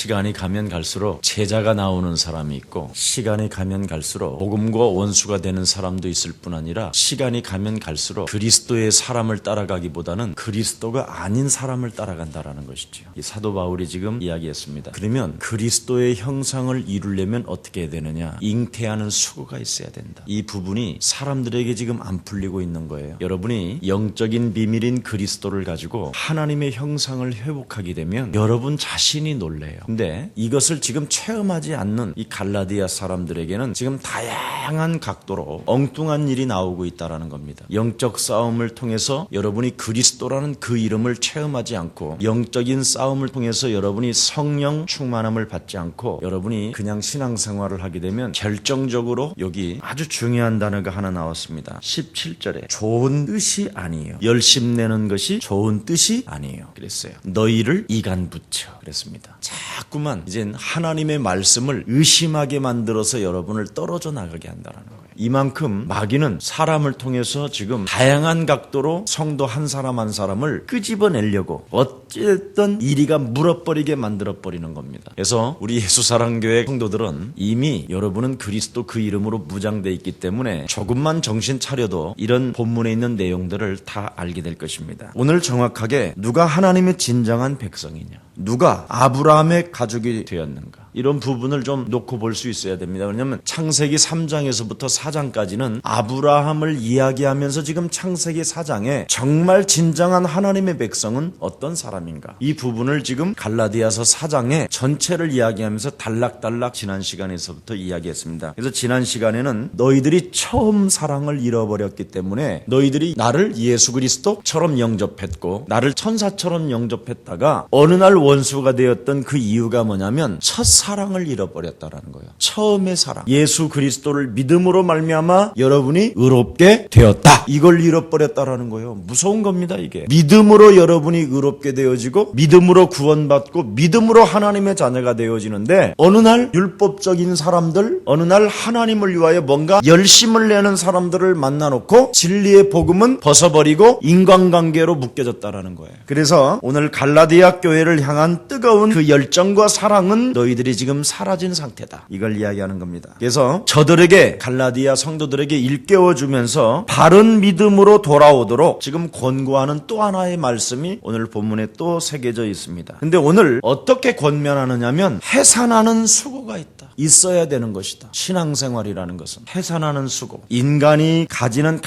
시간이 가면 갈수록 제자가 나오는 사람이 있고 시간이 가면 갈수록 복음과 원수가 되는 사람도 있을 뿐 아니라 시간이 가면 갈수록 그리스도의 사람을 따라가기보다는 그리스도가 아닌 사람을 따라간다라는 것이죠. 이 사도 바울이 지금 이야기했습니다. 그러면 그리스도의 형상을 이루려면 어떻게 해야 되느냐? 잉태하는 수고가 있어야 된다. 이 부분이 사람들에게 지금 안 풀리고 있는 거예요. 여러분이 영적인 비밀인 그리스도를 가지고 하나님의 형상을 회복하게 되면 여러분 자신이 놀래요. 근데 이것을 지금 체험하지 않는 이 갈라디아 사람들에게는 지금 다양한 각도로 엉뚱한 일이 나오고 있다는 겁니다. 영적 싸움을 통해서 여러분이 그리스도라는 그 이름을 체험하지 않고 영적인 싸움을 통해서 여러분이 성령 충만함을 받지 않고 여러분이 그냥 신앙생활을 하게 되면 결정적으로 여기 아주 중요한 단어가 하나 나왔습니다. 17절에 좋은 뜻이 아니에요. 열심내는 것이 좋은 뜻이 아니에요. 그랬어요. 너희를 이간 붙여 그랬습니다. 자꾸만 이젠 하나님의 말씀을 의심하게 만들어서 여러분을 떨어져 나가게 한다는 거예요. 이만큼 마귀는 사람을 통해서 지금 다양한 각도로 성도 한 사람 한 사람을 끄집어내려고 어쨌든 이리가 물어버리게 만들어버리는 겁니다. 그래서 우리 예수사랑교회 성도들은 이미 여러분은 그리스도 그 이름으로 무장되어 있기 때문에 조금만 정신 차려도 이런 본문에 있는 내용들을 다 알게 될 것입니다. 오늘 정확하게 누가 하나님의 진정한 백성이냐, 누가 아브라함의 가족이 되었는가, 이런 부분을 좀 놓고 볼 수 있어야 됩니다. 왜냐하면 창세기 3장에서부터 4장까지는 아브라함을 이야기하면서 지금 창세기 4장에 정말 진정한 하나님의 백성은 어떤 사람인가, 이 부분을 지금 갈라디아서 4장에 전체를 이야기하면서 단락단락 지난 시간에서부터 이야기했습니다. 그래서 지난 시간에는 너희들이 처음 사랑을 잃어버렸기 때문에 너희들이 나를 예수 그리스도처럼 영접했고 나를 천사처럼 영접했다가 어느 날 원수가 되었던 그 이유가 뭐냐면 첫사랑을 잃어버렸다라는 거예요. 처음의 사랑, 예수 그리스도를 믿음으로 말미암아 여러분이 의롭게 되었다, 이걸 잃어버렸다라는 거예요. 무서운 겁니다. 이게 믿음으로 여러분이 의롭게 되어지고 믿음으로 구원받고 믿음으로 하나님의 자녀가 되어지는데 어느 날 율법적인 사람들, 어느 날 하나님을 위하여 뭔가 열심을 내는 사람들을 만나놓고 진리의 복음은 벗어버리고 인간관계로 묶여졌다라는 거예요. 그래서 오늘 갈라디아 교회를 향한 뜨거운 그 열정과 사랑은 너희들이 지금 사라진 상태다, 이걸 이야기하는 겁니다. 그래서 저들에게, 갈라디아 성도들에게 일깨워주면서 바른 믿음으로 돌아오도록 지금 권고하는 또 하나의 말씀이 오늘 본문에 또 새겨져 있습니다. 근데 오늘 어떻게 권면하느냐면 해산하는 수고가 있다, 있어야 되는 것이다. 신앙생활이라는 것은 해산하는 수고, 인간이 가지는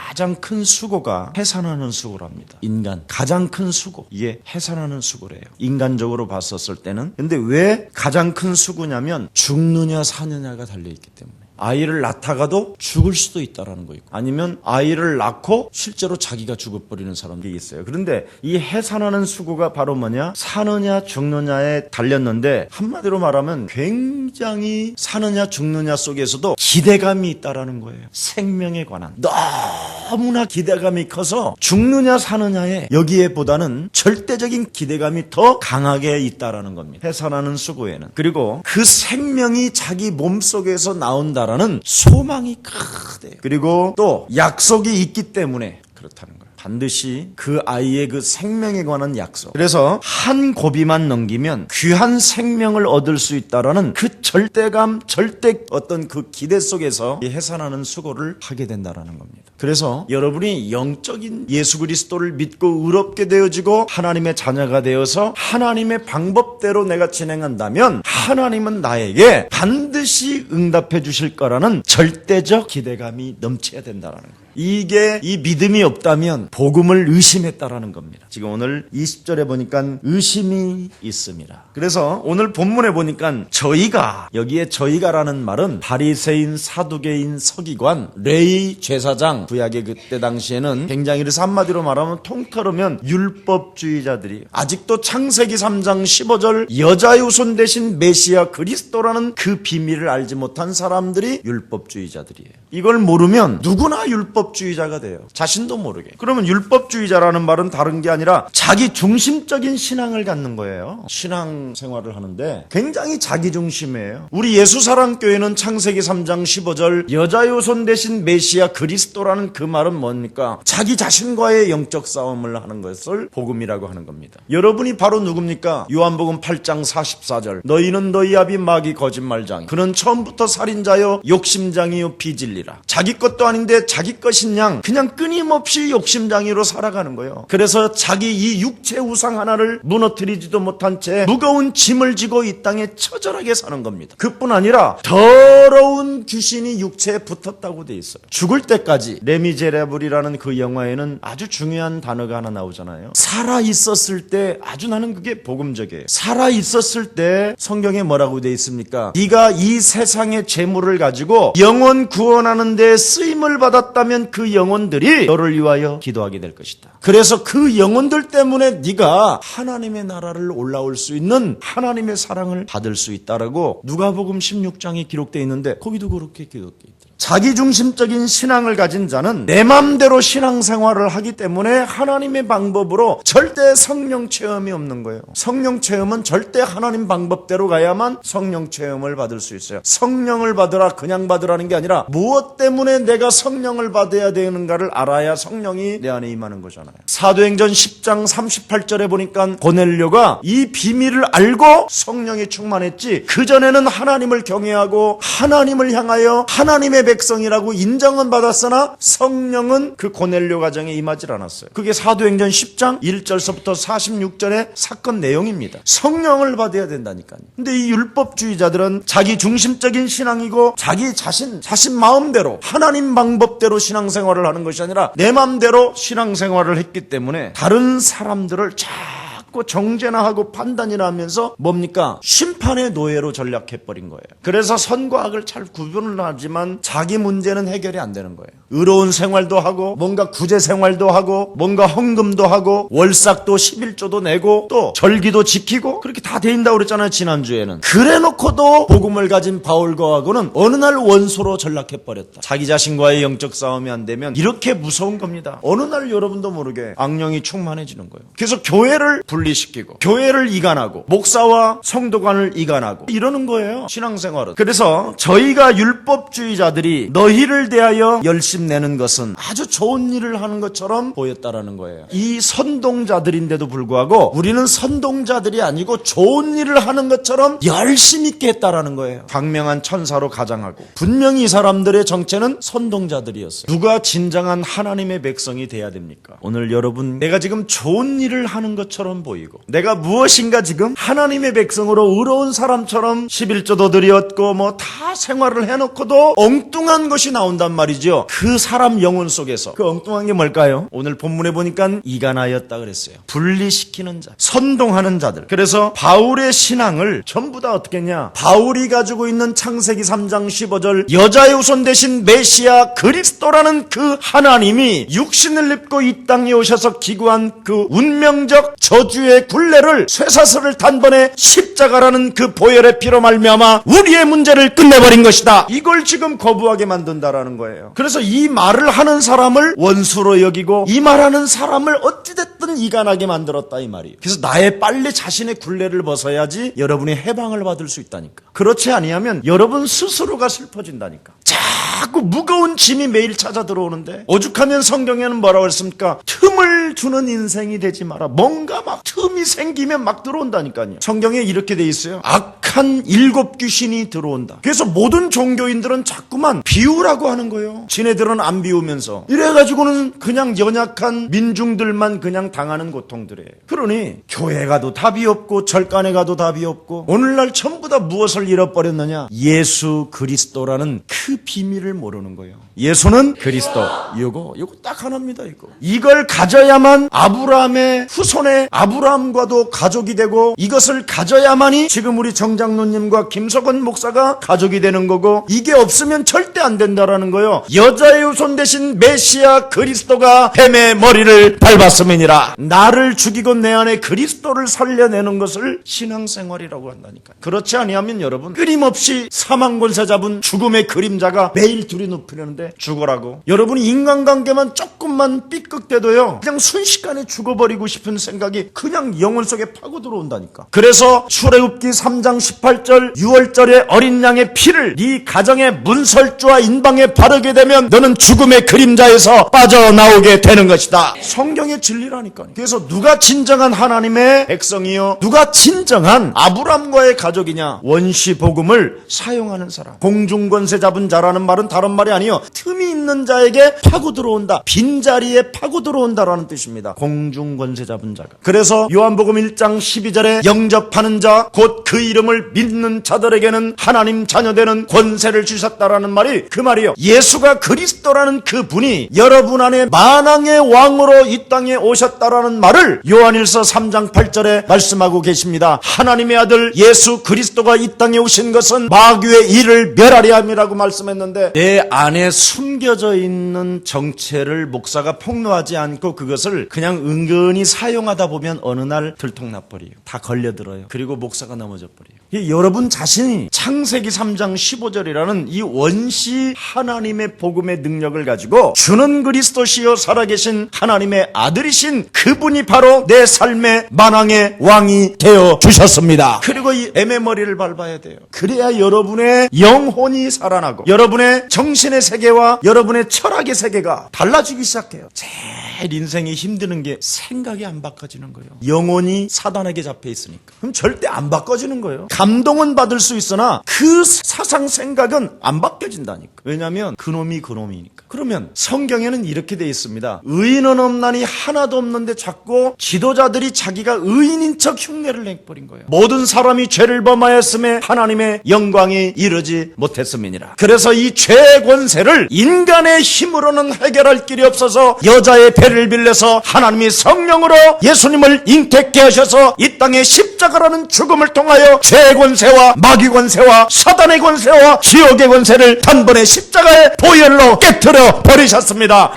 가장 큰 수고가 해산하는 수고랍니다. 인간 가장 큰 수고, 이게 해산하는 수고래요. 인간적으로 봤었을 때는. 근데 왜 가장 큰 수고냐면 죽느냐 사느냐가 달려있기 때문에. 아이를 낳다가도 죽을 수도 있다라는 거 있고, 아니면 아이를 낳고 실제로 자기가 죽어버리는 사람들이 있어요. 그런데 이 해산하는 수고가 바로 뭐냐, 사느냐 죽느냐에 달렸는데 한마디로 말하면 굉장히 사느냐 죽느냐 속에서도 기대감이 있다라는 거예요. 생명에 관한 너무나 기대감이 커서 죽느냐 사느냐에 여기에보다는 절대적인 기대감이 더 강하게 있다라는 겁니다. 해산하는 수고에는. 그리고 그 생명이 자기 몸속에서 나온다 라는 소망이 크대. 그리고 또 약속이 있기 때문에 그렇다는 거예요. 반드시 그 아이의 그 생명에 관한 약속. 그래서 한 고비만 넘기면 귀한 생명을 얻을 수 있다라는 그 절대감, 절대 어떤 그 기대 속에서 이 해산하는 수고를 하게 된다라는 겁니다. 그래서 여러분이 영적인 예수 그리스도를 믿고 의롭게 되어지고 하나님의 자녀가 되어서 하나님의 방법대로 내가 진행한다면 하나님은 나에게 반드시 응답해 주실 거라는 절대적 기대감이 넘쳐야 된다라는 거예요. 이게 이 믿음이 없다면 복음을 의심했다라는 겁니다. 지금 오늘 20절에 보니까 의심이 있습니다. 그래서 오늘 본문에 보니까 저희가, 여기에 저희가라는 말은 바리새인, 사두개인, 서기관, 레위, 제사장, 구약의 그때 당시에는 굉장히, 그래서 한마디로 말하면 통틀으면 율법주의자들이, 아직도 창세기 3장 15절 여자의 후손 대신 메시아 그리스도라는 그 비밀을 알지 못한 사람들이 율법주의자들이에요. 이걸 모르면 누구나 율법 율법주의자가 돼요. 자신도 모르게. 그러면 율법주의자라는 말은 다른 게 아니라 자기 중심적인 신앙을 갖는 거예요. 신앙 생활을 하는데 굉장히 자기 중심이에요. 우리 예수사랑교회는 창세기 3장 15절 여자 요손 대신 메시아 그리스도라는 그 말은 뭡니까? 자기 자신과의 영적 싸움을 하는 것을 복음이라고 하는 겁니다. 여러분이 바로 누굽니까? 요한복음 8장 44절 너희는 너희 아비 마귀 거짓말장이 그는 처음부터 살인자요 욕심장이요 비진리라. 자기 것도 아닌데 자기 것인 양 그냥 끊임없이 욕심장이로 살아가는 거예요. 그래서 자기 이 육체 우상 하나를 무너뜨리지도 못한 채 무거운 짐을 지고 이 땅에 처절하게 사는 겁니다. 그뿐 아니라 더러운 귀신이 육체에 붙었다고 돼 있어요. 죽을 때까지. 레미제라블이라는 그 영화에는 아주 중요한 단어가 하나 나오잖아요. 살아 있었을 때, 아주 나는 그게 복음적이에요. 살아 있었을 때 성경에 뭐라고 돼 있습니까? 네가 이 세상의 재물을 가지고 영혼 구원하는 데 쓰임을 받았다면 그 영혼들이 너를 위하여 기도하게 될 것이다. 그래서 그 영혼들 때문에 네가 하나님의 나라를 올라올 수 있는 하나님의 사랑을 받을 수 있다라고 누가복음 16장에 기록되어 있는데 거기도 그렇게 기록되어 있더라고요. 자기중심적인 신앙을 가진 자는 내 맘대로 신앙생활을 하기 때문에 하나님의 방법으로 절대 성령 체험이 없는 거예요. 성령 체험은 절대 하나님 방법대로 가야만 성령 체험을 받을 수 있어요. 성령을 받으라 그냥 받으라는 게 아니라 무엇 때문에 내가 성령을 받아야 되는가를 알아야 성령이 내 안에 임하는 거잖아요. 사도행전 10장 38절에 보니까 고넬료가 이 비밀을 알고 성령이 충만했지 그전에는 하나님을 경외하고 하나님을 향하여 하나님의 백성이라고 인정은 받았으나 성령은 그 고넬료 가정에 임하지 않았어요. 그게 사도행전 10장 1절서부터 46절의 사건 내용입니다. 성령을 받아야 된다니까요. 근데 이 율법주의자들은 자기 중심적인 신앙이고 자기 자신 마음대로 하나님 방법대로 신앙생활을 하는 것이 아니라 내 마음대로 신앙생활을 했기 때문에 다른 사람들을 자꾸 정죄나 하고 판단이나 하면서 뭡니까? 심판의 노예로 전락해버린 거예요. 그래서 선과 악을 잘 구분을 하지만 자기 문제는 해결이 안 되는 거예요. 의로운 생활도 하고 뭔가 구제 생활도 하고 뭔가 헌금도 하고 월삭도 11조도 내고 또 절기도 지키고 그렇게 다 돼있다고 그랬잖아요. 지난주에는. 그래놓고도 복음을 가진 바울과하고는 어느 날 원수로 전락해버렸다. 자기 자신과의 영적 싸움이 안 되면 이렇게 무서운 겁니다. 어느 날 여러분도 모르게 악령이 충만해지는 거예요. 그래서 교회를 분리시키고 교회를 이간하고 목사와 성도관을 이간하고 이러는 거예요. 신앙생활은. 그래서 저희가 율법주의자들이 너희를 대하여 열심 내는 것은 아주 좋은 일을 하는 것처럼 보였다라는 거예요. 이 선동자들인데도 불구하고 우리는 선동자들이 아니고 좋은 일을 하는 것처럼 열심히 있게 했다라는 거예요. 광명한 천사로 가장하고 분명히 이 사람들의 정체는 선동자들이었어요. 누가 진정한 하나님의 백성이 돼야 됩니까? 오늘 여러분 내가 지금 좋은 일을 하는 것처럼 보이고 내가 무엇인가 지금 하나님의 백성으로 의로운 사람처럼 11조도 드렸고 뭐 다 생활을 해놓고도 엉뚱한 것이 나온단 말이죠. 그 사람 영혼 속에서 그 엉뚱한 게 뭘까요? 오늘 본문에 보니까 이간하였다 그랬어요. 분리시키는 자, 선동하는 자들. 그래서 바울의 신앙을 전부 다 어떻게 했냐? 바울이 가지고 있는 창세기 3장 15절 여자의 후손 대신 메시아 그리스도라는 그 하나님이 육신을 입고 이 땅에 오셔서 기구한 그 운명적 저주의 굴레를 쇠사슬을 단번에 십자가라는 그 보혈의 피로 말미암아 우리의 문제를 끝내버린 것이다. 이걸 지금 거부하게 만든다라는 거예요. 그래서 이 말을 하는 사람을 원수로 여기고 이 말하는 사람을 어찌됐든 이간하게 만들었다 이 말이에요. 그래서 나의 빨리 자신의 굴레를 벗어야지 여러분이 해방을 받을 수 있다니까. 그렇지 아니하면 여러분 스스로가 슬퍼진다니까. 자꾸 무거운 짐이 매일 찾아 들어오는데 오죽하면 성경에는 뭐라고 했습니까? 틈을 주는 인생이 되지 마라. 뭔가 막 틈이 생기면 막 들어온다니까요. 성경에 이렇게 돼 있어요. 악한 7 귀신이 들어온다. 그래서 모든 종교인들은 자꾸만 비우라고 하는 거예요. 지네들은 안 비우면서 이래가지고는 그냥 연약한 민중들만 그냥 당하는 고통들이에요. 그러니 교회 가도 답이 없고 절간에 가도 답이 없고 오늘날 전부 다 무엇을 잃어버렸느냐? 예수 그리스도라는 그 비밀을 모르는 거예요. 예수는 그리스도. 이거 딱 하나입니다. 이걸 가져야만 아브라함의 후손의 아브라함과도 가족이 되고 이것을 가져야만이 지금 우리 정장 장로님과 김석원 목사가 가족이 되는 거고, 이게 없으면 절대 안 된다라는 거예요. 여자의 후손 대신 메시아 그리스도가 뱀의 머리를 밟았음이니라. 나를 죽이고 내 안에 그리스도를 살려내는 것을 신앙생활이라고 한다니까. 그렇지 아니하면 여러분, 끊임없이 사망 권세 잡은 죽음의 그림자가 매일 둘이 눕히려는데 죽어라고. 여러분이 인간관계만 조금만 삐끗대도요, 그냥 순식간에 죽어버리고 싶은 생각이 그냥 영혼 속에 파고 들어온다니까. 그래서 출애굽기 3장 18절 6월절에 어린 양의 피를 네 가정의 문설주와 인방에 바르게 되면 너는 죽음의 그림자에서 빠져나오게 되는 것이다. 성경의 진리라니까요. 그래서 누가 진정한 하나님의 백성이요, 누가 진정한 아브람과의 가족이냐? 원시 복음을 사용하는 사람. 공중권세 잡은 자라는 말은 다른 말이 아니요, 틈이 있는 자에게 파고 들어온다, 빈자리에 파고 들어온다라는 뜻입니다. 공중권세 잡은 자가. 그래서 요한복음 1장 12절에 영접하는 자 곧 그 이름을 믿는 자들에게는 하나님 자녀되는 권세를 주셨다라는 말이 그 말이요, 예수가 그리스도라는 그 분이 여러분 안에 만왕의 왕으로 이 땅에 오셨다라는 말을 요한일서 3장 8절에 말씀하고 계십니다. 하나님의 아들 예수 그리스도가 이 땅에 오신 것은 마귀의 일을 멸하려 함이라고 말씀했는데, 내 안에 숨겨져 있는 정체를 목사가 폭로하지 않고 그것을 그냥 은근히 사용하다 보면 어느 날 들통나버려요. 다 걸려들어요. 그리고 목사가 넘어져 버려요. 여러분 자신이 창세기 3장 15절이라는 이 원시 하나님의 복음의 능력을 가지고 주는 그리스도시요 살아계신 하나님의 아들이신 그분이 바로 내 삶의 만왕의 왕이 되어 주셨습니다. 그리고 이 뱀의 머리를 밟아야 돼요. 그래야 여러분의 영혼이 살아나고 여러분의 정신의 세계와 여러분의 철학의 세계가 달라지기 시작해요. 제일 인생이 힘드는 게 생각이 안 바꿔지는 거예요. 영혼이 사단에게 잡혀 있으니까. 그럼 절대 안 바꿔지는 거예요. 감동은 받을 수 있으나 그 사상 생각은 안 바뀌어진다니까. 왜냐하면 그놈이 그놈이니까. 그러면 성경에는 이렇게 돼 있습니다. 의인은 없나니 하나도 없는데 자꾸 지도자들이 자기가 의인인 척 흉내를 내버린 거예요. 모든 사람이 죄를 범하였음에 하나님의 영광이 이르지 못했음이니라. 그래서 이 죄의 권세를 인간의 힘으로는 해결할 길이 없어서 여자의 배를 빌려서 하나님이 성령으로 예수님을 잉태케 하셔서 이 땅에 십자가라는 죽음을 통하여 죄의 권세와 마귀 권세와 사단의 권세와 지옥의 권세를 단번에 십자가의 보혈로 깨트려 버리셨습니다.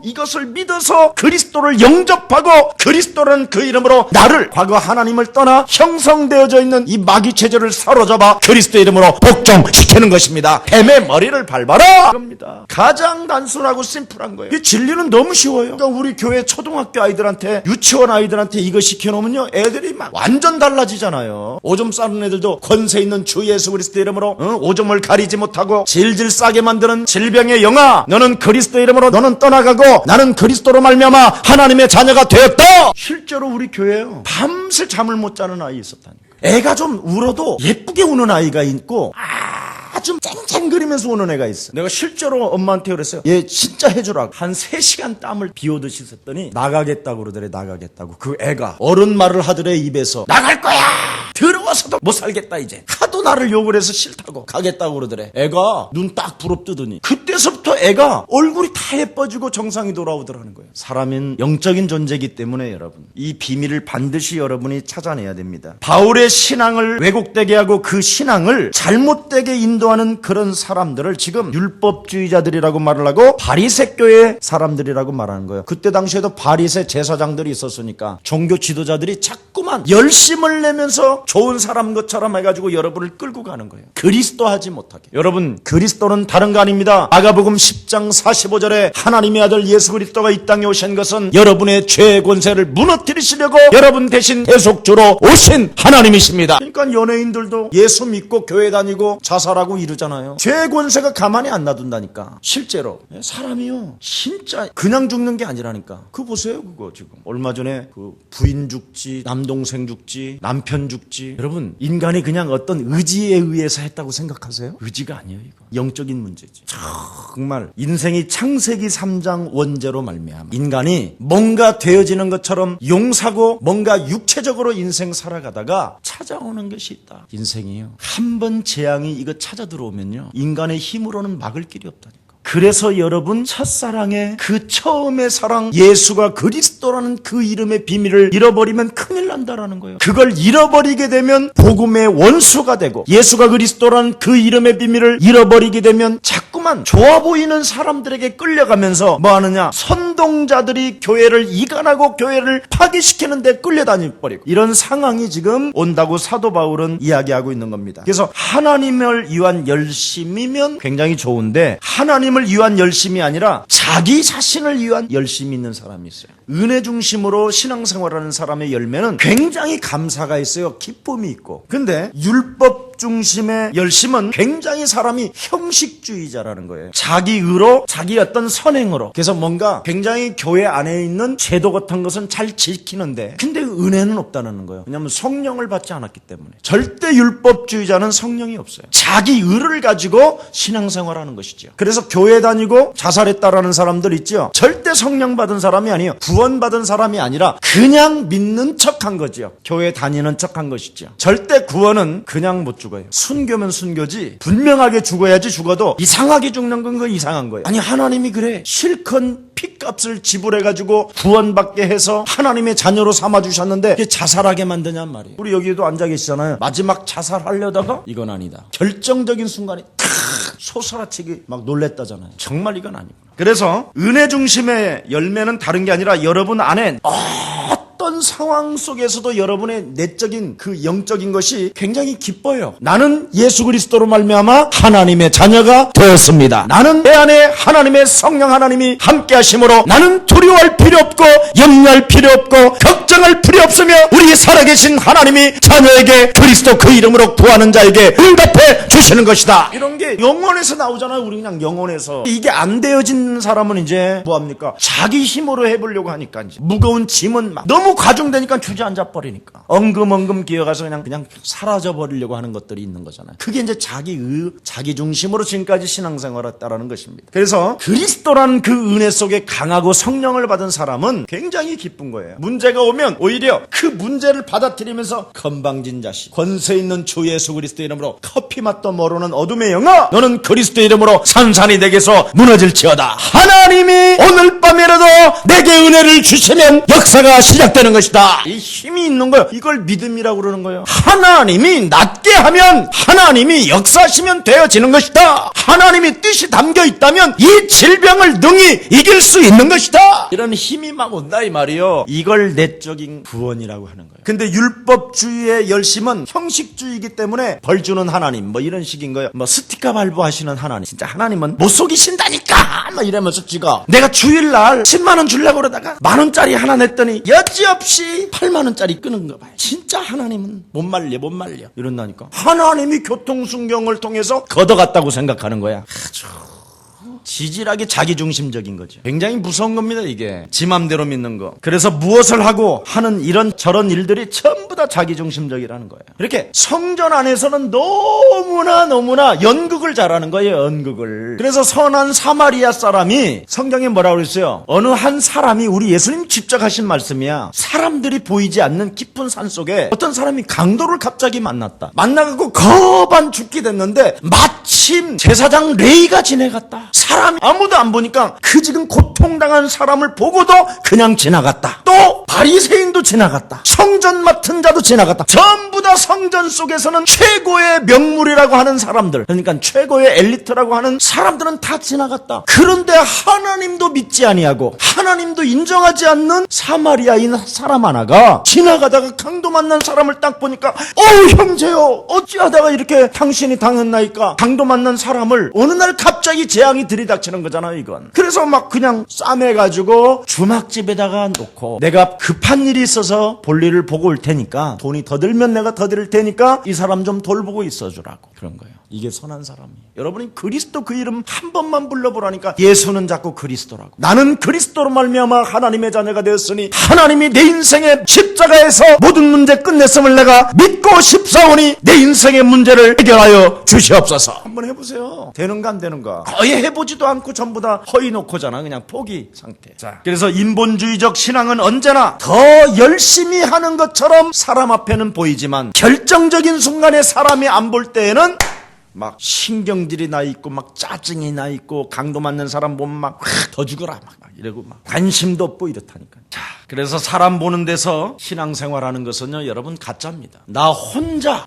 이것을 믿어서 그리스도를 영접하고 그리스도라는 그 이름으로 나를 과거 하나님을 떠나 형성되어져 있는 이 마귀 체제를 사로잡아 그리스도 이름으로 복종시키는 것입니다. 뱀의 머리를 밟아라 이겁니다. 가장 단순하고 심플한 거예요. 이 진리는 너무 쉬워요. 그러니까 우리 교회 초등학교 아이들한테 유치원 아이들한테 이거 시켜놓으면요, 애들이 막 완전 달라지잖아요. 오줌 싸는 애들도 권세 있는 주 예수 그리스도 이름으로 오줌을 가리지 못하고 질질 싸게 만드는 질병의 영아, 너는 그리스도 이름으로 너는 떠나가고 나는 그리스도로 말미암아 하나님의 자녀가 되었다. 실제로 우리 교회에요, 밤새 잠을 못 자는 아이 있었다니까. 애가 좀 울어도 예쁘게 우는 아이가 있고 좀 쨍쨍거리면서 우는 애가 있어. 내가 실제로 엄마한테 그랬어요. 얘 진짜 해주라고. 한 3시간 땀을 비오듯이 썼더니 나가겠다고 그러더래. 나가겠다고. 그 애가 어른 말을 하더래. 입에서 나갈 거야. 들어와서도 못 살겠다 이제. 하도 나를 욕을 해서 싫다고 가겠다고 그러더래. 애가 눈 딱 부릅뜨더니 그때서부터 애가 얼굴이 다 예뻐지고 정상이 돌아오더라는 거예요. 사람은 영적인 존재이기 때문에 여러분, 이 비밀을 반드시 여러분이 찾아내야 됩니다. 바울의 신앙을 왜곡되게 하고 그 신앙을 잘못되게 인도하는 그런 사람들을 지금 율법주의자들이라고 말을 하고 바리새교의 사람들이라고 말하는 거예요. 그때 당시에도 바리새 제사장들이 있었으니까 종교 지도자들이 자꾸만 열심을 내면서 좋은 사람 것처럼 해가지고 여러분을 끌고 가는 거예요. 그리스도 하지 못하게. 여러분, 그리스도는 다른 거 아닙니다. 마가복음 10장 45절에 하나님의 아들 예수 그리스도가 이 땅에 오신 것은 여러분의 죄의 권세를 무너뜨리시려고 여러분 대신 대속주로 오신 하나님이십니다. 그러니까 연예인들도 예수 믿고 교회 다니고 자살하고 이러잖아요. 죄의 권세가 가만히 안 놔둔다니까. 실제로 사람이요, 진짜 그냥 죽는 게 아니라니까. 그거 보세요. 그거 지금 얼마 전에 그 부인 죽지, 남동생 죽지, 남편 죽지. 여러분, 인간이 그냥 어떤 의지에 의해서 했다고 생각하세요? 의지가 아니에요. 이거 영적인 문제지. 정말 인생이 창세기 3장 원죄로 말미암아 인간이 뭔가 되어지는 것처럼 용사고 뭔가 육체적으로 인생 살아가다가 찾아오는 것이 있다. 인생이요, 한 번 재앙이 이거 찾아 들어오면요, 인간의 힘으로는 막을 길이 없다니까. 그래서 여러분 첫사랑의 그 처음의 사랑 예수가 그리스도라는 그 이름의 비밀을 잃어버리면 큰일 난다라는 거예요. 그걸 잃어버리게 되면 복음의 원수가 되고 예수가 그리스도라는 그 이름의 비밀을 잃어버리게 되면 자꾸만 좋아 보이는 사람들에게 끌려가면서 뭐 하느냐, 선동자들이 교회를 이간하고 교회를 파괴시키는데 끌려다녀버리고 이런 상황이 지금 온다고 사도 바울은 이야기하고 있는 겁니다. 그래서 하나님을 위한 열심이면 굉장히 좋은데 하나님을 위한 열심이 아니라 자기 자신을 위한 열심이 있는 사람이 있어요. 은혜 중심으로 신앙생활하는 사람의 열매는 굉장히 감사가 있어요. 기쁨이 있고. 근데 율법 중심의 열심은 굉장히 사람이 형식주의자라는 거예요. 자기 의로, 자기 어떤 선행으로. 그래서 뭔가 굉장히 교회 안에 있는 제도 같은 것은 잘 지키는데 근데 은혜는 없다는 거예요. 왜냐하면 성령을 받지 않았기 때문에. 절대 율법주의자는 성령이 없어요. 자기 의를 가지고 신앙생활하는 것이죠. 그래서 교회 다니고 자살했다라는 사람들 있죠. 절대 성령 받은 사람이 아니에요. 구원받은 사람이 아니라 그냥 믿는 척한 거죠. 교회 다니는 척한 것이죠. 절대 구원은 그냥 못 죽어요. 순교면 순교지 분명하게 죽어야지. 죽어도 이상하게 죽는 건 그건 이상한 거예요. 아니 하나님이 그래 실컷 핏값을 지불해가지고 구원받게 해서 하나님의 자녀로 삼아주셨는데 이게 자살하게 만드냔 말이에요. 우리 여기도 앉아 계시잖아요. 마지막 자살하려다가 이건 아니다. 결정적인 순간에 탁 소스라치기 막 놀랬다잖아요. 정말 이건 아니구나. 그래서 은혜 중심의 열매는 다른 게 아니라 여러분 안에 어떤 상황 속에서도 여러분의 내적인 그 영적인 것이 굉장히 기뻐요. 나는 예수 그리스도로 말미암아 하나님의 자녀가 되었습니다. 나는 내 안에 하나님의 성령 하나님이 함께 하심으로 나는 두려워할 필요 없고 염려할 필요 없고 걱정할 필요 없으며 우리 살아계신 하나님이 자녀에게 그리스도 그 이름으로 구하는 자에게 응답해 주시는 것이다. 이런 게 영혼에서 나오잖아요. 우리 그냥 영혼에서. 이게 안 되어진 사람은 이제 뭐합니까? 자기 힘으로 해보려고 하니까 이제 무거운 짐은 막 너무 과중되니까 주저앉아 버리니까 엉금엉금 기어가서 그냥 사라져 버리려고 하는 것들이 있는 거잖아요. 그게 이제 자기 중심으로 지금까지 신앙생활을 했다라는 것입니다. 그래서 그리스도라는 그 은혜 속에 강하고 성령을 받은 사람은 굉장히 기쁜 거예요. 문제가 오면 오히려 그 문제를 받아들이면서 건방진 자식, 권세 있는 주 예수 그리스도 이름으로 커피 맛도 모르는 어둠의 영아, 너는 그리스도 이름으로 산산이 내게서 무너질지어다. 하나님이 오늘 밤이라도 내게 은혜를 주시면 역사가 시작되는 것이다. 이 힘이 있는 거예요. 이걸 믿음이라고 그러는 거예요. 하나님이 낫게 하면 하나님이 역사하시면 되어지는 것이다. 하나님이 뜻이 담겨 있다면 이 질병을 능히 이길 수 있는 것이다. 이런 힘이 막 온다 이 말이에요. 이걸 내적인 구원이라고 하는 거예요. 근데 율법주의의 열심은 형식주의이기 때문에 벌 주는 하나님 뭐 이런 식인 거예요. 뭐 스티커 발부하시는 하나님. 진짜 하나님은 못 속이신다니까 막 이러면서 지가 내가 주일날 10만 원 주려고 그러다가 만 원짜리 하나 냈더니 여지없이 8만 원짜리 끄는 거 봐요. 진짜 하나님은 못 말려 이런다니까. 하나님이 교통순경을 통해서 걷어갔다고 생각하는 거야. 아주 지질하게 자기중심적인 거죠. 굉장히 무서운 겁니다. 이게 지 맘대로 믿는 거. 그래서 무엇을 하고 하는 이런 저런 일들이 전부 다 자기중심적이라는 거예요. 이렇게 성전 안에서는 너무나 연극을 잘하는 거예요. 연극을. 그래서 선한 사마리아 사람이 성경에 뭐라고 그랬어요? 어느 한 사람이 우리 예수님 직접 하신 말씀이야. 사람들이 보이지 않는 깊은 산 속에 어떤 사람이 강도를 갑자기 만나갖고 거반 죽게 됐는데 마침 제사장 레이가 지나갔다. 사람이 아무도 안 보니까 그 지금 고통당한 사람을 보고도 그냥 지나갔다. 또 바리새인도 지나갔다. 성전 맡은 자도 지나갔다. 전부 다 성전 속에서는 최고의 명물이라고 하는 사람들, 그러니까 최고의 엘리트라고 하는 사람들은 다 지나갔다. 그런데 하나님도 믿지 아니하고 하나님도 인정하지 않는 사마리아인 사람 하나가 지나가다가 강도 만난 사람을 딱 보니까 형제요 어찌하다가 이렇게 당신이 당했나이까. 강도 만난 사람을 어느 날 갑자기 재앙이 들이닥치는 거잖아요 이건. 그래서 막 그냥 싸매가지고 주막집에다가 놓고 내가 급한 일이 있어서 볼일을 보고 올 테니까 돈이 더 들면 내가 더 드릴 테니까 이 사람 좀 돌보고 있어주라고. 그런 거예요. 이게 선한 사람이에요. 여러분이 그리스도 그 이름 한 번만 불러보라니까 예수는 자꾸 그리스도라고. 나는 그리스도로 말미암아 하나님의 자녀가 되었으니 하나님이 내 인생의 십자가에서 모든 문제 끝냈음을 내가 믿고 싶사오니 내 인생의 문제를 해결하여 주시옵소서. 한번 해보세요. 되는가 안 되는가. 거의 해보지도 않고 전부 다 허위 놓고잖아. 그냥 포기 상태. 자, 그래서 인본주의적 신앙은 언제나 더 열심히 하는 것처럼 사람 앞에는 보이지만 결정적인 순간에 사람이 안 볼 때에는 막 신경질이 나 있고 막 짜증이 나 있고 강도 맞는 사람 보면 막 더 죽어라 막 이러고 막 관심도 없고 이렇다니까. 자, 그래서 사람 보는 데서 신앙생활하는 것은요, 여러분 가짜입니다. 나 혼자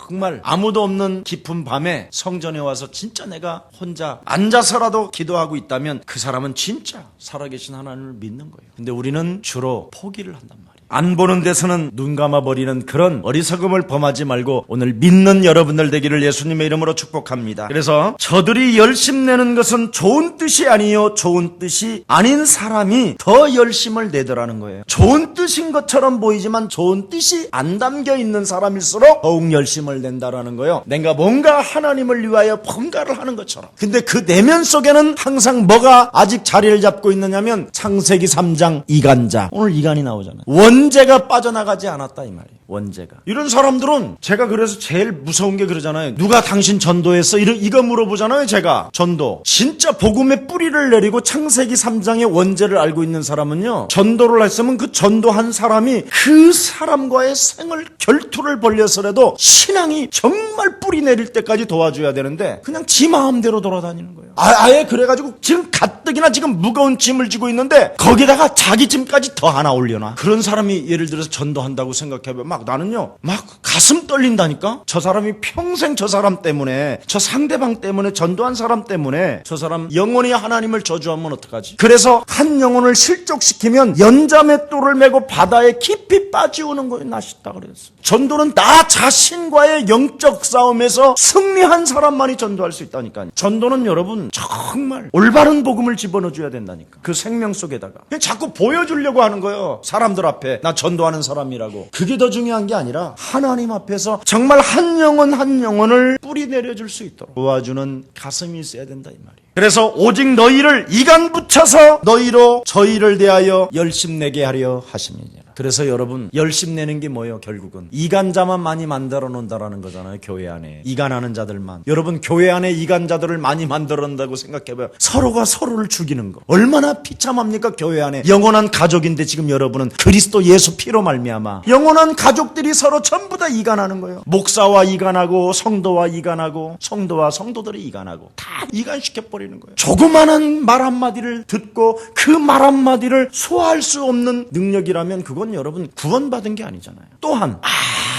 정말 아무도 없는 깊은 밤에 성전에 와서 진짜 내가 혼자 앉아서라도 기도하고 있다면 그 사람은 진짜 살아계신 하나님을 믿는 거예요. 근데 우리는 주로 포기를 한단 말이에요. 안 보는 데서는 눈 감아버리는 그런 어리석음을 범하지 말고 오늘 믿는 여러분들 되기를 예수님의 이름으로 축복합니다. 그래서 저들이 열심 내는 것은 좋은 뜻이 아니요 좋은 뜻이 아닌 사람이 더 열심을 내더라는 거예요. 좋은 뜻인 것처럼 보이지만 좋은 뜻이 안 담겨 있는 사람일수록 더욱 열심을 낸다라는 거예요. 내가 뭔가 하나님을 위하여 뭔가를 하는 것처럼. 근데 그 내면 속에는 항상 뭐가 아직 자리를 잡고 있느냐면 창세기 3장 이간자. 오늘 이간이 나오잖아요. 원죄가 빠져나가지 않았다 이 말이에요. 원죄가. 이런 사람들은 제가 그래서 제일 무서운 게 그러잖아요. 누가 당신 전도했어? 이거 물어보잖아요. 제가 전도. 진짜 복음의 뿌리를 내리고 창세기 3장의 원죄를 알고 있는 사람은요, 전도를 했으면 그 전도한 사람이 그 사람과의 생을 결투를 벌려서라도 신앙이 정말 뿌리 내릴 때까지 도와줘야 되는데 그냥 지 마음대로 돌아다니는 거예요. 아예 그래가지고 지금 가뜩이나 지금 무거운 짐을 지고 있는데 거기다가 자기 짐까지 더 하나 올려놔. 그런 사람이 예를 들어서 전도한다고 생각해보면 막 나는요 막 가슴 떨린다니까. 저 사람이 평생 저 사람 때문에, 저 상대방 때문에, 전도한 사람 때문에 저 사람 영원히 하나님을 저주하면 어떡하지? 그래서 한 영혼을 실족시키면 연자맷돌을 메고 바다에 깊이 빠지오는 거예요. 나시다 그랬어. 전도는 나 자신과의 영적 싸움에서 승리한 사람만이 전도할 수 있다니까요. 전도는 여러분 정말 올바른 복음을 집어넣어줘야 된다니까. 그 생명 속에다가 그냥 자꾸 보여주려고 하는 거예요. 사람들 앞에 나 전도하는 사람이라고. 그게 더 중요한 게 아니라 하나님 앞에서 정말 한 영혼 한 영혼을 뿌리 내려줄 수 있도록 도와주는 가슴이 있어야 된다 이 말이에요. 그래서 오직 너희를 이간 붙여서 너희로 저희를 대하여 열심 내게 하려 하심이니라. 그래서 여러분 열심 내는 게 뭐예요? 결국은 이간자만 많이 만들어 놓는다라는 거잖아요. 교회 안에 이간하는 자들만. 여러분 교회 안에 이간자들을 많이 만들어 놓는다고 생각해봐요. 서로가 서로를 죽이는 거 얼마나 비참합니까? 교회 안에 영원한 가족인데 지금 여러분은 그리스도 예수 피로 말미암아 영원한 가족들이 서로 전부 다 이간하는 거예요. 목사와 이간하고 성도와 이간하고 성도와 성도들이 이간하고 다 이간시켜버리는 거예요. 조그마한 말 한마디를 듣고 그 말 한마디를 소화할 수 없는 능력이라면 그건 여러분 구원받은 게 아니잖아요. 또한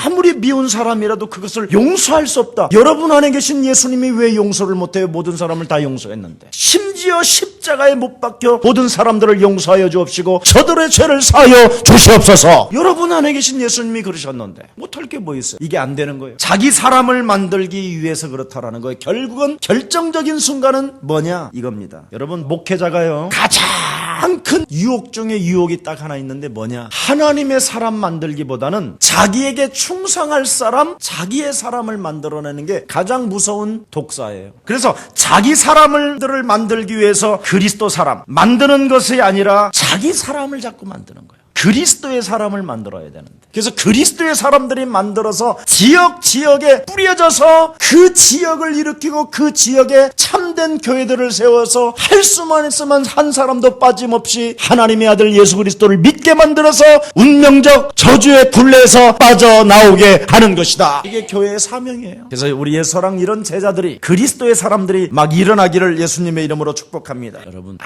아무리 미운 사람이라도 그것을 용서할 수 없다. 여러분 안에 계신 예수님이 왜 용서를 못해요? 모든 사람을 다 용서했는데. 심지어 십자가에 못 박혀 모든 사람들을 용서하여 주옵시고 저들의 죄를 사하여 주시옵소서. 여러분 안에 계신 예수님이 그러셨는데 못할 게 뭐 있어요? 이게 안 되는 거예요. 자기 사람을 만들기 위해서 그렇다라는 거예요. 결국은 결정적인 순간은 뭐냐? 이겁니다. 여러분 목회자가요 가장 큰 유혹 중에 유혹이 딱 하나 있는데 뭐냐? 하나님의 사람 만들기보다는 자기에게 충성할 사람, 자기의 사람을 만들어내는 게 가장 무서운 독사예요. 그래서 자기 사람들을 만들기 위해서 그리스도 사람 만드는 것이 아니라 자기 사람을 자꾸 만드는 거예요. 그리스도의 사람을 만들어야 되는데. 그래서 그리스도의 사람들이 만들어서 지역에 뿌려져서 그 지역을 일으키고 그 지역에 참된 교회들을 세워서 할 수만 있으면 한 사람도 빠짐없이 하나님의 아들 예수 그리스도를 믿게 만들어서 운명적 저주의 굴레에서 빠져나오게 하는 것이다. 이게 교회의 사명이에요. 그래서 우리 예서랑 이런 제자들이 그리스도의 사람들이 막 일어나기를 예수님의 이름으로 축복합니다. 여러분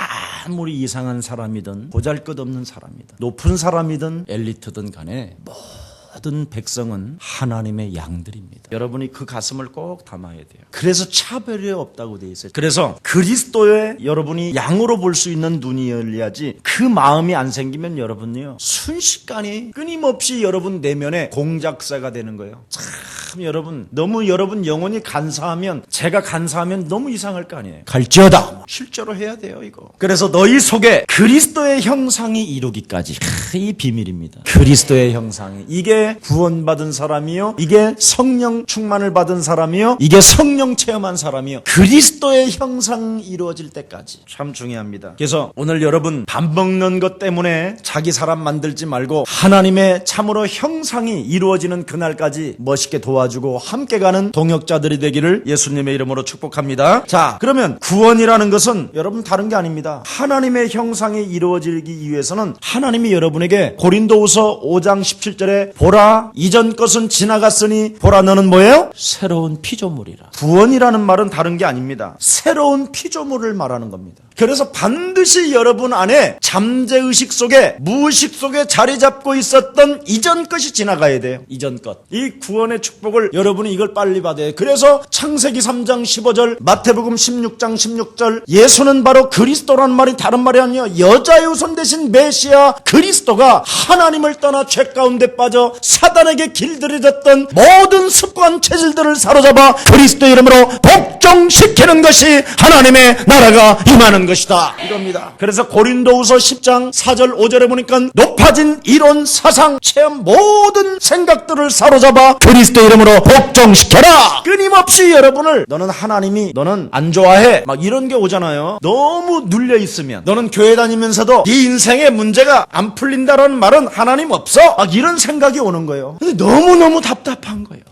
아무리 이상한 사람이든 보잘것없는 사람이든 높은 사람이든 엘리트든 간에 모든 백성은 하나님의 양들입니다. 여러분이 그 가슴을 꼭 담아야 돼요. 그래서 차별이 없다고 돼 있어요. 그래서 그리스도의 여러분이 양으로 볼 수 있는 눈이 열려야지 그 마음이 안 생기면 여러분이요 순식간에 끊임없이 여러분 내면에 공작사가 되는 거예요. 참 여러분 너무 여러분 영혼이 간사하면 제가 간사하면 너무 이상할 거 아니에요. 갈지어다 실제로 해야 돼요 이거. 그래서 너희 속에 그리스도의 형상이 이루기까지 이 비밀입니다. 그리스도의 형상이 이게 구원받은 사람이요 이게 성령 충만을 받은 사람이요 이게 성령 체험한 사람이요 그리스도의 형상이 이루어질 때까지 참 중요합니다. 그래서 오늘 여러분 밥 먹는 것 때문에 자기 사람 만들지 말고 하나님의 참으로 형상이 이루어지는 그날까지 멋있게 도와 도와주고 함께 가는 동역자들이 되기를 예수님의 이름으로 축복합니다. 자, 그러면 구원이라는 것은 여러분 다른 게 아닙니다. 하나님의 형상이 이루어지기 위해서는 하나님이 여러분에게 고린도후서 5장 17절에 보라 이전 것은 지나갔으니 보라 너는 뭐예요? 새로운 피조물이라. 구원이라는 말은 다른 게 아닙니다. 새로운 피조물을 말하는 겁니다. 그래서 반드시 여러분 안에 잠재의식 속에 무의식 속에 자리 잡고 있었던 이전 것이 지나가야 돼요. 이전 것. 이 구원의 축복을 여러분이 이걸 빨리 받아야 돼요. 그래서 창세기 3장 15절 마태복음 16장 16절 예수는 바로 그리스도라는 말이 다른 말이 아니에요. 여자의 후손 대신 메시아 그리스도가 하나님을 떠나 죄 가운데 빠져 사단에게 길들여졌던 모든 습관 체질들을 사로잡아 그리스도의 이름으로 복종시키는 것이 하나님의 나라가 임하는 것이다. 이겁니다. 그래서 고린도후서 10장 4절 5절에 보니까 높아진 이론 사상 체험 모든 생각들을 사로잡아 그리스도의 이름으로 복종시켜라. 끊임없이 여러분을 너는 하나님이 너는 안 좋아해 막 이런 게 오잖아요. 너무 눌려 있으면 너는 교회 다니면서도 네 인생의 문제가 안 풀린다라는 말은 하나님 없어 막 이런 생각이 오는 거예요. 근데 너무너무 답답한 거예요.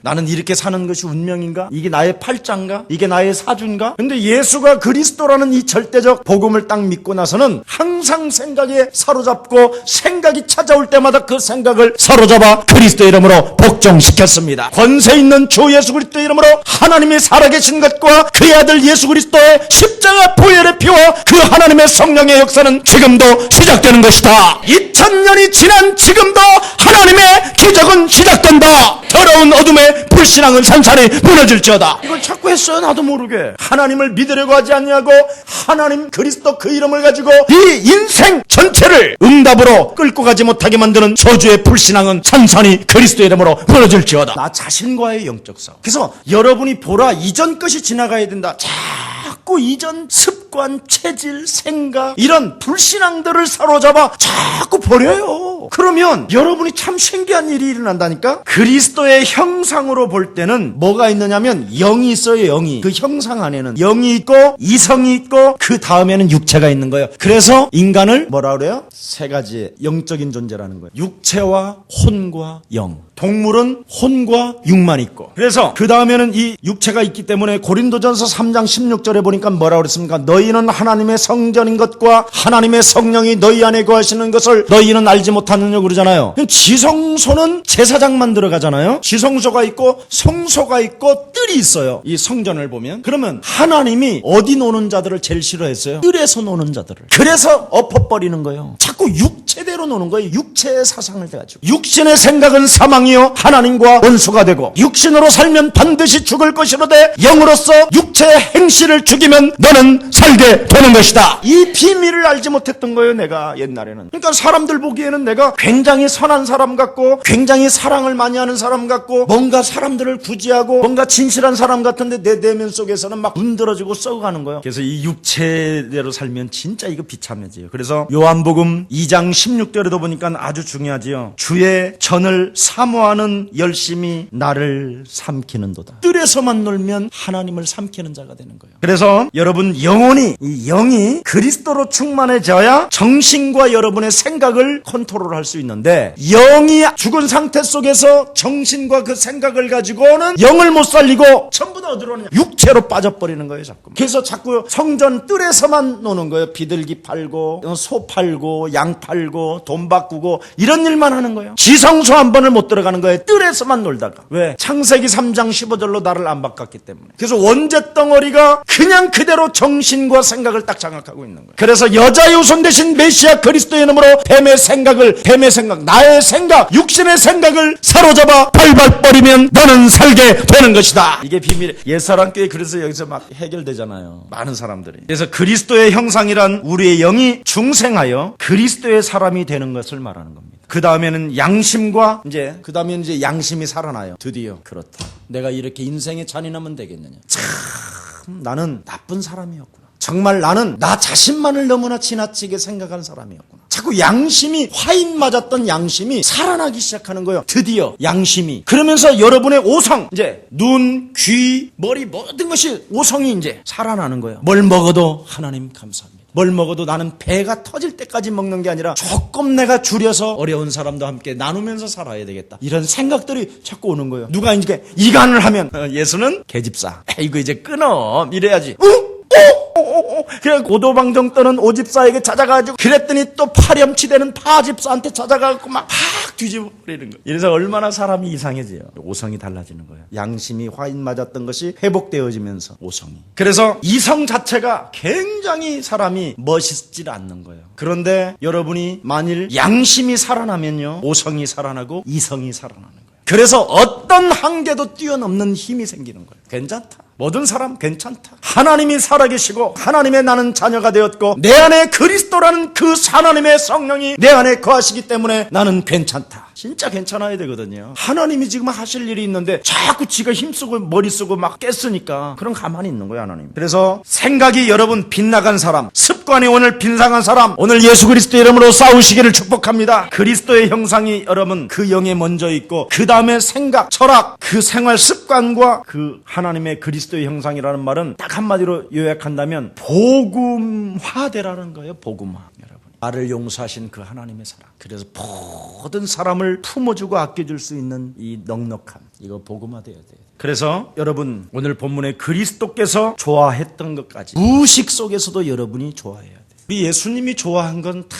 나는 이렇게 사는 것이 운명인가? 이게 나의 팔자인가? 이게 나의 사주인가? 근데 예수가 그리스도라는 이 절대적 복음을 딱 믿고 나서는 항상 생각에 사로잡고 생각이 찾아올 때마다 그 생각을 사로잡아 그리스도의 이름으로 복종시켰습니다. 권세 있는 주 예수 그리스도의 이름으로 하나님이 살아계신 것과 그의 아들 예수 그리스도의 십자가 보혈의 피와 그 하나님의 성령의 역사는 지금도 시작되는 것이다. 2000년이 지난 지금도 하나님의 기적은 시작된다. 더러운 어둠의 불신앙은 산산이 무너질지어다. 이걸 자꾸 했어요. 나도 모르게. 하나님을 믿으려고 하지 않냐고 하나님 그리스도 그 이름을 가지고 이 인생 전체를 응답으로 끌고 가지 못하게 만드는 저주의 불신앙은 산산이 그리스도의 이름으로 무너질지어다. 나 자신과의 영적 싸움. 그래서 여러분이 보라 이전 것이 지나가야 된다. 자꾸 이전 습관, 체질, 생각 이런 불신앙들을 사로잡아 자꾸 버려요. 그러면 여러분이 참 신기한 일이 일어난다니까. 그리스도의 형상으로 볼 때는 뭐가 있느냐면 영이 있어요. 영이. 그 형상 안에는 영이 있고 이성이 있고 그 다음에는 육체가 있는 거예요. 그래서 인간을 뭐라 그래요? 세 가지의 영적인 존재라는 거예요. 육체와 혼과 영. 동물은 혼과 육만 있고. 그래서 그 다음에는 이 육체가 있기 때문에 고린도전서 3장 16절에 보니까 뭐라 그랬습니까? 너희는 하나님의 성전인 것과 하나님의 성령이 너희 안에 거하시는 것을 너희는 알지 못하느냐고 그러잖아요. 지성소는 제사장만 들어가잖아요. 지성소가 있고 성소가 있고 뜰이 있어요. 이 성전을 보면. 그러면 하나님이 어디 노는 자들을 제일 싫어했어요? 뜰에서 노는 자들을. 그래서 엎어버리는 거예요. 자꾸 육체대로 노는 거예요. 육체의 사상을 가지고. 육신의 생각은 사망이요 하나님과 원수가 되고 육신으로 살면 반드시 죽을 것이로되 영으로서 육체의 행실을 죽이면 너는 살게 되는 것이다. 이 비밀을 알지 못했던 거예요. 내가 옛날에는. 그러니까 사람들 보기에는 내가 굉장히 선한 사람 같고 굉장히 사랑을 많이 하는 사람 같고 뭔가 사람들을 구제하고 뭔가 진실한 사람 같은데 내 내면 속에서는 막 문드러지고 썩어가는 거예요. 그래서 이 육체대로 살면 진짜 이거 비참해져요. 그래서 요한복음 2장 16절에도 보니까 아주 중요하지요. 주의 전을 사모하는 열심이 나를 삼키는도다. 뜰에서만 놀면 하나님을 삼키는 자가 되는 거예요. 그래서 여러분 영혼이 이 영이 그리스도로 충만해져야 정신과 여러분의 생각을 컨트롤할 수 있는데 영이 죽은 상태 속에서 정신과 그 생각을 가지고는 영을 못 살리고 전부 다 어디로 오느냐? 육체로 빠져버리는 거예요. 자꾸. 그래서 자꾸 성전 뜰에서만 노는 거예요. 비둘기 팔고 소 팔고 양 팔고 돈 바꾸고 이런 일만 하는 거예요. 지성소 한 번을 못 들어가는 거예요. 뜰에서만 놀다가. 왜? 창세기 3장 15절로 나를 안 바꿨기 때문에. 그래서 원죄 덩어리가 그냥 그대로 정신과 생각을 딱 장악하고 있는 거예요. 그래서 여자의 후손 대신 메시아 그리스도의 이름으로 뱀의 생각, 나의 생각, 육신의 생각을 사로잡아 밟아버리면 너는 살게 되는 것이다. 이게 비밀. 옛사람교회 그래서 여기서 막 해결되잖아요. 많은 사람들이. 그래서 그리스도의 형상이란 우리의 영이 중생하여 그리스도의 사람이 되는 것을 말하는 겁니다. 그 다음에는 양심과 그 다음에는 이제 양심이 살아나요. 드디어 그렇다. 내가 이렇게 인생에 잔인하면 되겠느냐. 참 나는 나쁜 사람이었구나. 정말 나는 나 자신만을 너무나 지나치게 생각한 사람이었구나. 자꾸 양심이 화인 맞았던 양심이 살아나기 시작하는 거예요. 드디어 양심이. 그러면서 여러분의 오성 눈, 귀, 머리 모든 것이 오성이 이제 살아나는 거예요. 뭘 먹어도 하나님 감사합니다. 뭘 먹어도 나는 배가 터질 때까지 먹는 게 아니라 조금 내가 줄여서 어려운 사람도 함께 나누면서 살아야 되겠다. 이런 생각들이 자꾸 오는 거예요. 누가 이제 이간을 하면 예수는 계집사. 이거 이제 끊어. 이래야지. 그래 고도방정 떠는 오집사에게 찾아가지고 그랬더니 또 파렴치되는 파집사한테 찾아가고 막 뒤집어 버리는 거예요. 이래서 얼마나 사람이 이상해져요. 오성이 달라지는 거예요. 양심이 화인 맞았던 것이 회복되어지면서 오성이. 그래서 이성 자체가 굉장히 사람이 멋있질 않는 거예요. 그런데 여러분이 만일 양심이 살아나면요, 오성이 살아나고 이성이 살아나는 거예요. 그래서 어떤 한계도 뛰어넘는 힘이 생기는 거예요. 괜찮다. 모든 사람 괜찮다. 하나님이 살아계시고 하나님의 나는 자녀가 되었고 내 안에 그리스도라는 그 하나님의 성령이 내 안에 거하시기 때문에 나는 괜찮다. 진짜 괜찮아야 되거든요. 하나님이 지금 하실 일이 있는데 자꾸 지가 힘쓰고 머리 쓰고 막 깼으니까 그럼 가만히 있는 거예요, 하나님. 그래서 생각이 여러분 빗나간 사람, 습관이 오늘 빈상한 사람, 오늘 예수 그리스도 이름으로 싸우시기를 축복합니다. 그리스도의 형상이 여러분 그 영에 먼저 있고 그 다음에 생각, 철학, 그 생활 습관과 그 하나님의 그리스도의 형상이라는 말은 딱 한마디로 요약한다면 복음화되라는 거예요. 복음화. 여러분, 나를 용서하신 그 하나님의 사랑. 그래서 모든 사람을 품어주고 아껴줄 수 있는 이 넉넉함, 이거 복음화되어야 돼요. 그래서 여러분 오늘 본문에 그리스도께서 좋아했던 것까지 무의식 속에서도 여러분이 좋아해야 돼요. 우리 예수님이 좋아한 건 다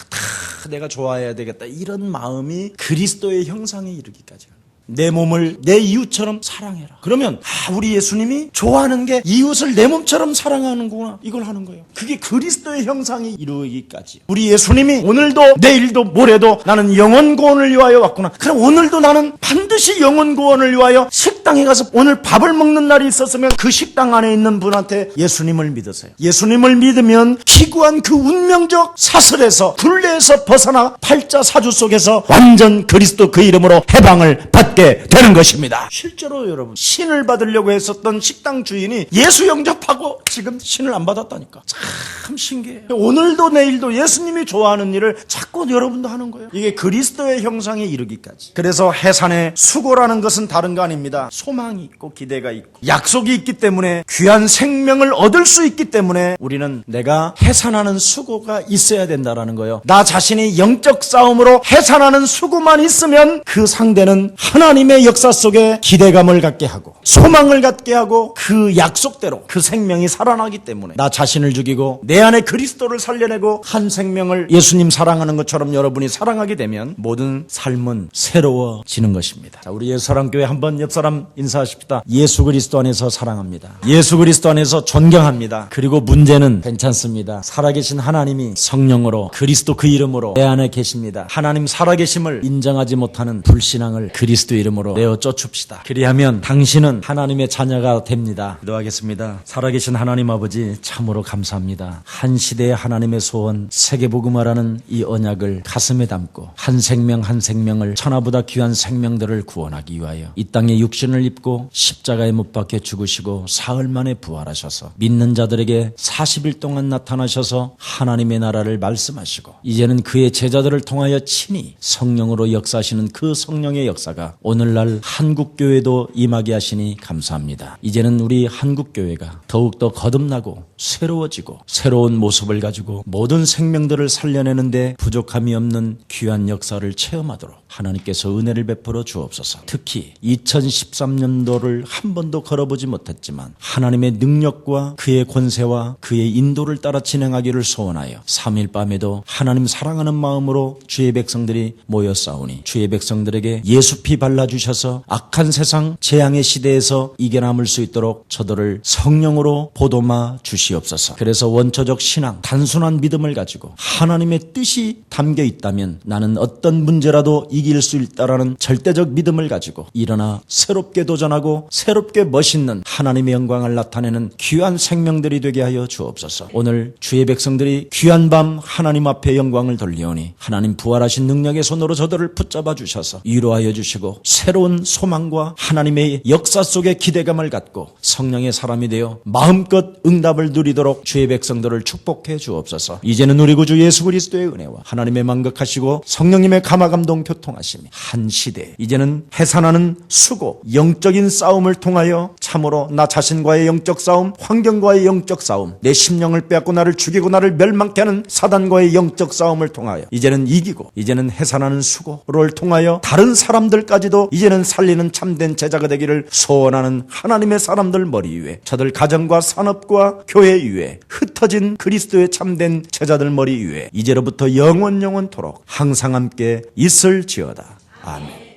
내가 좋아해야 되겠다, 이런 마음이 그리스도의 형상에 이르기까지. 내 몸을 내 이웃처럼 사랑해라. 그러면 우리 예수님이 좋아하는 게 이웃을 내 몸처럼 사랑하는구나, 이걸 하는 거예요. 그게 그리스도의 형상이 이루어지기까지. 우리 예수님이 오늘도 내일도 모레도 나는 영원 구원을 위하여 왔구나. 그럼 오늘도 나는 반드시 영원 구원을 위하여 식당에 가서 오늘 밥을 먹는 날이 있었으면 그 식당 안에 있는 분한테 예수님을 믿으세요. 예수님을 믿으면 기구한 그 운명적 사슬에서 굴레에서 벗어나 팔자 사주 속에서 완전 그리스도 그 이름으로 해방을 받게 되는 것입니다. 실제로 여러분, 신을 받으려고 했었던 식당 주인이 예수 영접하고 지금 신을 안 받았다니까. 참 신기해요. 오늘도 내일도 예수님이 좋아하는 일을 자꾸 여러분도 하는 거예요. 이게 그리스도의 형상에 이르기까지. 그래서 해산의 수고라는 것은 다른 거 아닙니다. 소망이 있고 기대가 있고 약속이 있기 때문에, 귀한 생명을 얻을 수 있기 때문에 우리는 내가 해산하는 수고가 있어야 된다라는 거예요. 나 자신이 영적 싸움으로 해산하는 수고만 있으면 그 상대는 하나님의 역사 속에 기대감을 갖게 하고 소망을 갖게 하고 그 약속대로 그 생명이 살아나기 때문에 나 자신을 죽이고 내 안에 그리스도를 살려내고 한 생명을 예수님 사랑하는 것처럼 여러분이 사랑하게 되면 모든 삶은 새로워지는 것입니다. 자, 우리 예수사랑교회 한번 옆 사람 인사하십시다. 예수 그리스도 안에서 사랑합니다. 예수 그리스도 안에서 존경합니다. 그리고 문제는 괜찮습니다. 살아계신 하나님이 성령으로 그리스도 그 이름으로 내 안에 계십니다. 하나님 살아계심을 인정하지 못하는 불신앙을 그리스도 이름으로 내어 쫓읍시다. 그리하면 당신은 하나님의 자녀가 됩니다. 기도하겠습니다. 살아계신 하나님 아버지, 참으로 감사합니다. 한 시대의 하나님의 소원, 세계복음화라는 이 언약을 가슴에 담고 한 생명 한 생명을 천하보다 귀한 생명들을 구원하기 위하여 이 땅에 육신을 입고 십자가에 못 박혀 죽으시고 사흘 만에 부활하셔서 믿는 자들에게 40일 동안 나타나셔서 하나님의 나라를 말씀하시고 이제는 그의 제자들을 통하여 친히 성령으로 역사하시는 그 성령의 역사가 오늘날 한국교회도 임하게 하시니 감사합니다. 이제는 우리 한국교회가 더욱더 거듭나고 새로워지고 새로운 모습을 가지고 모든 생명들을 살려내는데 부족함이 없는 귀한 역사를 체험하도록 하나님께서 은혜를 베풀어 주옵소서. 특히 2013년도를 한 번도 걸어보지 못했지만 하나님의 능력과 그의 권세와 그의 인도를 따라 진행하기를 소원하여 3일 밤에도 하나님 사랑하는 마음으로 주의 백성들이 모여 싸우니 주의 백성들에게 예수 피 발라주셔서 악한 세상 재앙의 시대에서 이겨남을 수 있도록 저들을 성령으로 보도마 주시옵소서. 그래서 원초적 신앙, 단순한 믿음을 가지고 하나님의 뜻이 담겨 있다면 나는 어떤 문제라도 이길 수 있다라는 절대적 믿음을 가지고 일어나 새롭게 도전하고 새롭게 멋있는 하나님의 영광을 나타내는 귀한 생명들이 되게 하여 주옵소서. 오늘 주의 백성들이 귀한 밤 하나님 앞에 영광을 돌리오니 하나님 부활하신 능력의 손으로 저들을 붙잡아 주셔서 위로하여 주시고 새로운 소망과 하나님의 역사 속에 기대감을 갖고 성령의 사람이 되어 마음껏 응답을 누리도록 주의 백성들을 축복해 주옵소서. 이제는 우리 구주 예수 그리스도의 은혜와 하나님의 만극하시고 성령님의 감화감동 교통 통하시며 한 시대 이제는 해산하는 수고 영적인 싸움을 통하여 참으로 나 자신과의 영적 싸움, 환경과의 영적 싸움, 내 심령을 빼앗고 나를 죽이고 나를 멸망케 하는 사단과의 영적 싸움을 통하여 이제는 이기고 이제는 해산하는 수고를 통하여 다른 사람들까지도 이제는 살리는 참된 제자가 되기를 소원하는 하나님의 사람들 머리 위에, 저들 가정과 산업과 교회 위에, 흩어진 그리스도의 참된 제자들 머리 위에 이제로부터 영원토록 항상 함께 있을지어다. 아멘.